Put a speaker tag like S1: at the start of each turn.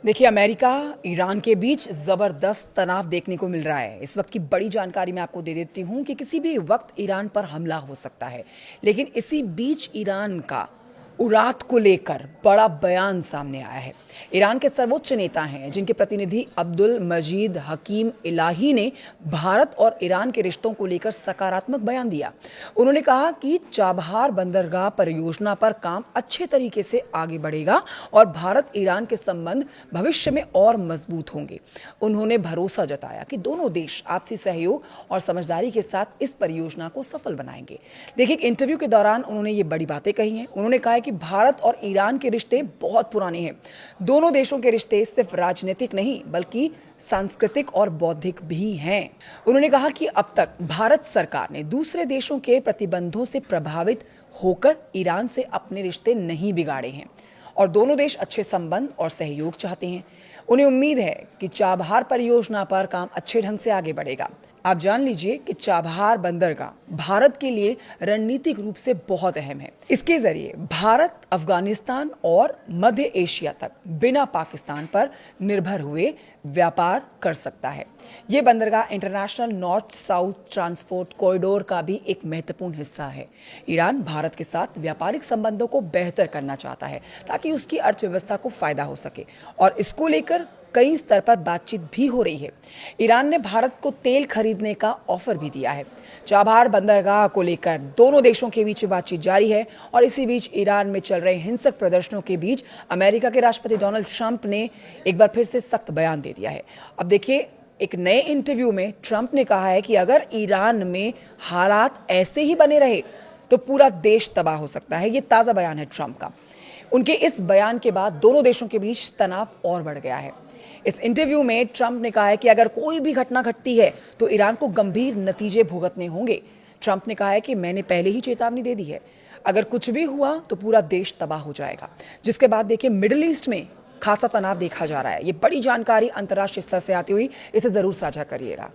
S1: देखिए, America Iran के बीच जबरदस्त तनाव देखने को मिल रहा है। इस वक्त की बड़ी जानकारी मैं आपको दे देती हूं कि किसी भी वक्त ईरान पर हमला हो सकता है। लेकिन इसी बीच ईरान का उरात को लेकर बड़ा बयान सामने आया है। ईरान के सर्वोच्च नेता हैं जिनके प्रतिनिधि अब्दुल मजीद हकीम इलाही ने भारत और ईरान के रिश्तों को लेकर सकारात्मक बयान दिया। उन्होंने कहा कि चाबहार बंदरगाह परियोजना पर काम अच्छे तरीके से आगे बढ़ेगा और भारत ईरान के संबंध भविष्य में और मजबूत होंगे। उन्होंने भरोसा जताया कि दोनों देश आपसी सहयोग और समझदारी के साथ इस परियोजना को सफल बनाएंगे। देखिए, एक इंटरव्यू के दौरान उन्होंने ये बड़ी बातें कही हैं। उन्होंने कहा है कि भारत और ईरान के रिश्ते बहुत पुराने हैं। दोनों देशों के रिश्ते सिर्फ राजनीतिक नहीं बल्कि सांस्कृतिक और बौद्धिक भी हैं। उन्होंने कहा कि अब तक भारत सरकार ने दूसरे देशों के प्रतिबंधों से प्रभावित होकर ईरान से अपने रिश्ते नहीं बिगाड़े हैं और दोनों देश अच्छे संबंध और सहयोग चाहते हैं। उन्हें उम्मीद है कि चाबहार परियोजना पर काम अच्छे ढंग से आगे बढ़ेगा। आप जान लीजिए कि चाबहार बंदरगाह भारत के लिए रणनीतिक रूप से बहुत अहम है। इसके जरिए भारत अफगानिस्तान और मध्य एशिया तक बिना पाकिस्तान पर निर्भर हुए व्यापार कर सकता है। ये बंदरगाह international north south transport corridor का भी एक महत्वपूर्ण हिस्सा है। ईरान भारत के साथ व्यापारिक संबंधों को बेहतर करना चाहता है ताकि उसकी अर्थव्यवस्था को फायदा हो सके और इसको लेकर कई स्तर पर बातचीत भी हो रही है। ईरान ने भारत को तेल खरीदने का ऑफर भी दिया है। चाबहार बंदरगाह को लेकर दोनों देशों के बीच बातचीत जारी है और इसी बीच ईरान में चल रहे हिंसक प्रदर्शनों के बीच अमेरिका के राष्ट्रपति डोनाल्ड ट्रंप ने एक बार फिर से सख्त बयान दे दिया है। अब देखिए, एक नए इंटरव्यू में ट्रंप ने कहा है कि अगर ईरान में हालात ऐसे ही बने रहे तो पूरा देश तबाह हो सकता है। ये ताज़ा बयान है ट्रंप का। उनके इस बयान के बाद दोनों देशों के बीच तनाव और बढ़ गया है। इस इंटरव्यू में ट्रंप ने कहा है कि अगर कोई भी घटना घटती है तो ईरान को गंभीर नतीजे भुगतने होंगे। ट्रंप ने कहा है कि मैंने पहले ही चेतावनी दे दी है, अगर कुछ भी हुआ तो पूरा देश तबाह हो जाएगा। जिसके बाद देखिए, मिडिल ईस्ट में खासा तनाव देखा जा रहा है। ये बड़ी जानकारी अंतर्राष्ट्रीय स्तर से आती हुई, इसे जरूर साझा करिएगा।